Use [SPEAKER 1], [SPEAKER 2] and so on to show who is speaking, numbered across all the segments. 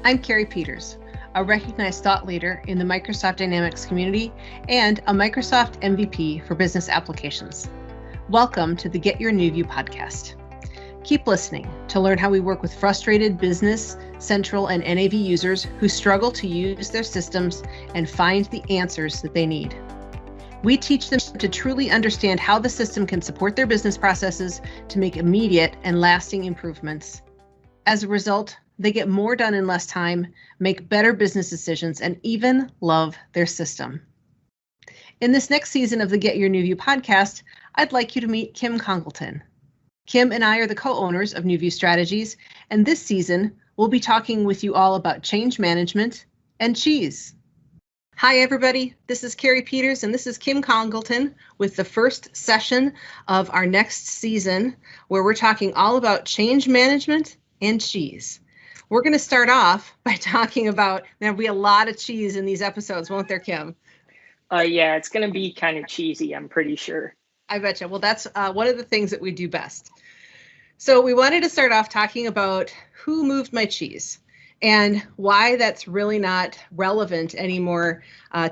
[SPEAKER 1] I'm Carrie Peters, a recognized thought leader in the Microsoft Dynamics community and a Microsoft MVP for business applications. Welcome to the Get Your New View podcast. Keep listening to learn how we work with frustrated Business Central and NAV users who struggle to use their systems and find the answers that they need. We teach them to truly understand how the system can support their business processes to make immediate and lasting improvements. As a result, they get more done in less time, make better business decisions, and even love their system. In this next season of the Get Your New View podcast, I'd like you to meet Kim Congleton. Kim and I are the co-owners of New View Strategies, and this season, we'll be talking with you all about change management and cheese. Hi, everybody. This is Carrie Peters, and this is Kim Congleton with the first session of our next season, where we're talking all about change management and cheese. We're going to start off by talking about, there'll be a lot of cheese in these episodes, won't there, Kim?
[SPEAKER 2] Yeah, it's going to be kind of cheesy, I'm pretty sure.
[SPEAKER 1] I betcha. Well, that's one of the things that we do best. So we wanted to start off talking about who moved my cheese and why that's really not relevant anymore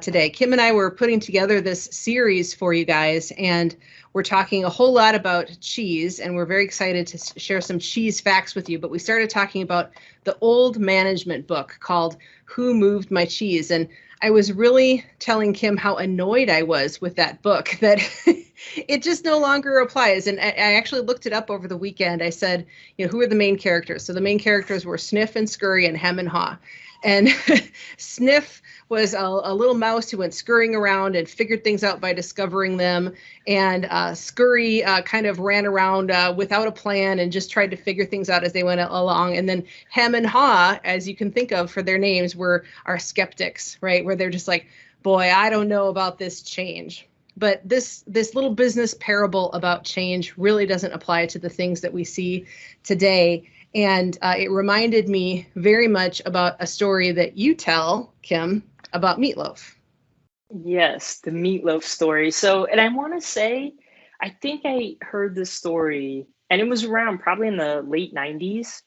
[SPEAKER 1] today. Kim and I were putting together this series for you guys, and we're talking a whole lot about cheese, and we're very excited to share some cheese facts with you. But we started talking about the old management book called Who Moved My Cheese? And I was really telling Kim how annoyed I was with that book, that it just no longer applies. And I actually looked it up over the weekend. I said, who are the main characters? So the main characters were Sniff and Scurry and Hem and Haw. And Sniff was a little mouse who went scurrying around and figured things out by discovering them. And Scurry kind of ran around without a plan and just tried to figure things out as they went along. And then Hem and Haw, as you can think of for their names, are skeptics, right? Where they're just like, boy, I don't know about this change. But this little business parable about change really doesn't apply to the things that we see today. And it reminded me very much about a story that you tell, Kim, about meatloaf.
[SPEAKER 2] Yes, the meatloaf story. So, and I want to say, I think I heard this story, and it was around probably in the late 90s,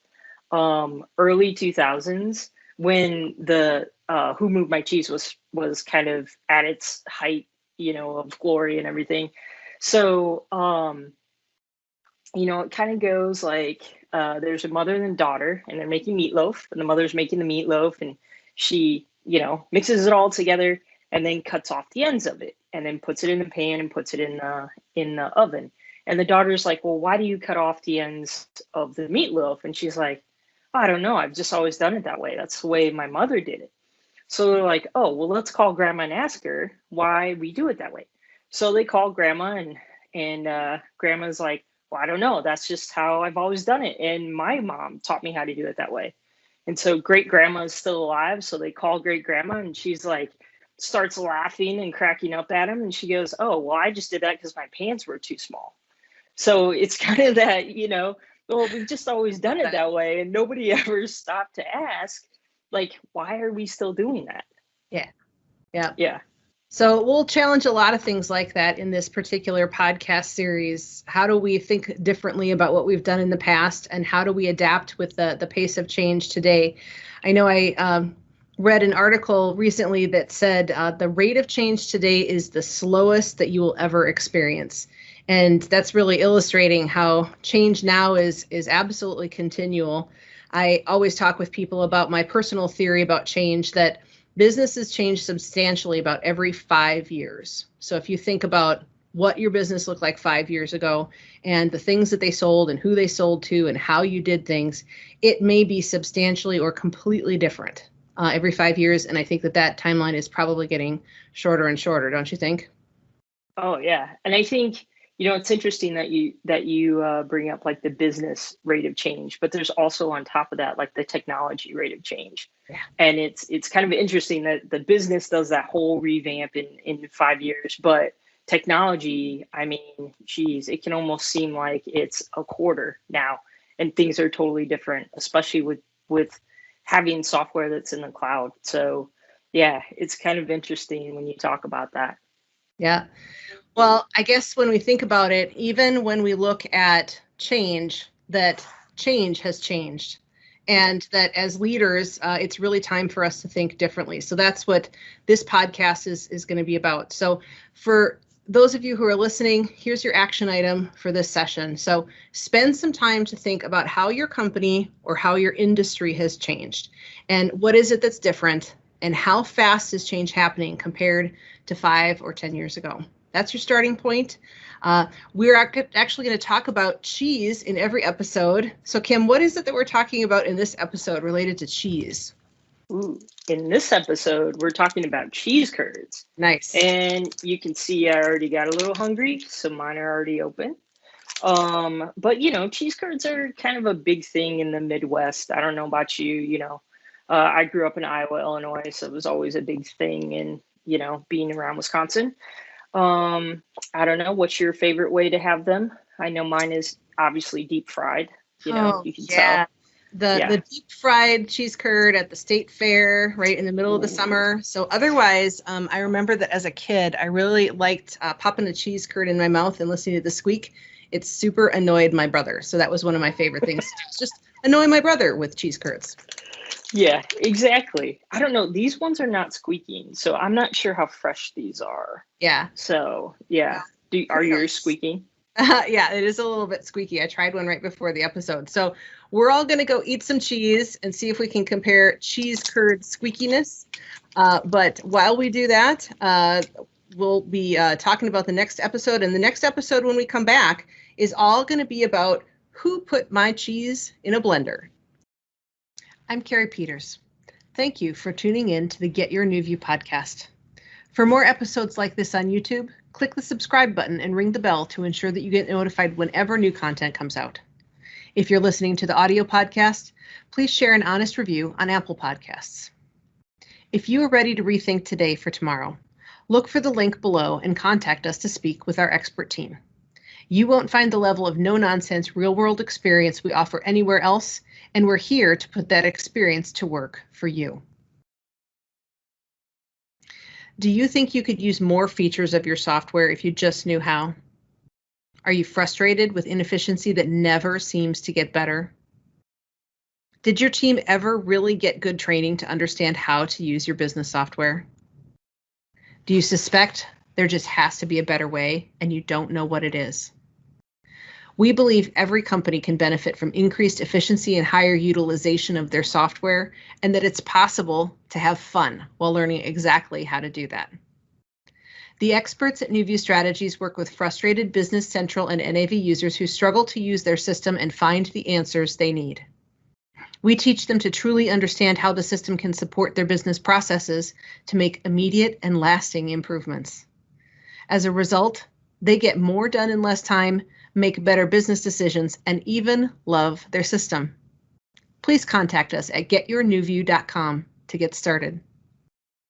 [SPEAKER 2] early 2000s, when the Who Moved My Cheese was kind of at its height, of glory and everything. So, it kind of goes like, there's a mother and a daughter, and they're making meatloaf, and the mother's making the meatloaf, and she, mixes it all together and then cuts off the ends of it and then puts it in the pan and puts it in the oven. And the daughter's like, well, why do you cut off the ends of the meatloaf? And she's like, I don't know. I've just always done it that way. That's the way my mother did it. So they're like, oh, well, let's call grandma and ask her why we do it that way. So they call grandma, and grandma's like, well, I don't know. That's just how I've always done it. And my mom taught me how to do it that way. And so great grandma is still alive. So they call great grandma, and she's like, starts laughing and cracking up at him. And she goes, oh, well, I just did that because my pants were too small. So it's kind of that, well, we've just always done it that way. And nobody ever stopped to ask, like, why are we still doing that?
[SPEAKER 1] Yeah. So we'll challenge a lot of things like that in this particular podcast series. How do we think differently about what we've done in the past, and how do we adapt with the pace of change today? I know I read an article recently that said the rate of change today is the slowest that you will ever experience. And that's really illustrating how change now is absolutely continual. I always talk with people about my personal theory about change, that businesses change substantially about every 5 years. So if you think about what your business looked like 5 years ago and the things that they sold and who they sold to and how you did things, it may be substantially or completely different every 5 years. And I think that timeline is probably getting shorter and shorter, don't you think?
[SPEAKER 2] Oh, yeah. And I think, it's interesting that you bring up like the business rate of change, but there's also on top of that, like the technology rate of change.
[SPEAKER 1] Yeah.
[SPEAKER 2] And it's kind of interesting that the business does that whole revamp in 5 years, but technology, I mean, geez, it can almost seem like it's a quarter now, and things are totally different, especially with having software that's in the cloud. So yeah, it's kind of interesting when you talk about that.
[SPEAKER 1] Yeah. Well, I guess when we think about it, even when we look at change, that change has changed. and that as leaders, it's really time for us to think differently. So that's what this podcast is going to be about. So for those of you who are listening, here's your action item for this session. So spend some time to think about how your company or how your industry has changed, and what is it that's different, and how fast is change happening compared to 5 or 10 years ago. That's your starting point. We're actually going to talk about cheese in every episode. So Kim, what is it that we're talking about in this episode related to cheese?
[SPEAKER 2] Ooh, in this episode, we're talking about cheese curds.
[SPEAKER 1] Nice.
[SPEAKER 2] And you can see I already got a little hungry, so mine are already open. But cheese curds are kind of a big thing in the Midwest. I don't know about you, I grew up in Iowa, Illinois, so it was always a big thing in, being around Wisconsin. I don't know, what's your favorite way to have them? I know mine is obviously deep fried, you can tell.
[SPEAKER 1] The deep fried cheese curd at the state fair, right in the middle of the summer. So otherwise, I remember that as a kid, I really liked popping a cheese curd in my mouth and listening to the squeak. It super annoyed my brother. So that was one of my favorite things. Just annoy my brother with cheese curds.
[SPEAKER 2] Yeah, exactly. I don't know. These ones are not squeaking, so I'm not sure how fresh these are.
[SPEAKER 1] Yeah.
[SPEAKER 2] So, yeah. Are yours squeaking?
[SPEAKER 1] Yeah, it is a little bit squeaky. I tried one right before the episode. So we're all going to go eat some cheese and see if we can compare cheese curd squeakiness. But while we do that, we'll be talking about the next episode. And the next episode, when we come back, is all going to be about who put my cheese in a blender. I'm Carrie Peters. Thank you for tuning in to the Get Your New View podcast. For more episodes like this on YouTube, click the subscribe button and ring the bell to ensure that you get notified whenever new content comes out. If you're listening to the audio podcast, please share an honest review on Apple Podcasts. If you are ready to rethink today for tomorrow, look for the link below and contact us to speak with our expert team. You won't find the level of no-nonsense real-world experience we offer anywhere else, and we're here to put that experience to work for you. Do you think you could use more features of your software if you just knew how? Are you frustrated with inefficiency that never seems to get better? Did your team ever really get good training to understand how to use your business software? Do you suspect there just has to be a better way and you don't know what it is? We believe every company can benefit from increased efficiency and higher utilization of their software, and that it's possible to have fun while learning exactly how to do that. The experts at NewView Strategies work with frustrated Business Central and NAV users who struggle to use their system and find the answers they need. We teach them to truly understand how the system can support their business processes to make immediate and lasting improvements. As a result, they get more done in less time, make better business decisions, and even love their system. Please contact us at getyournewview.com to get started.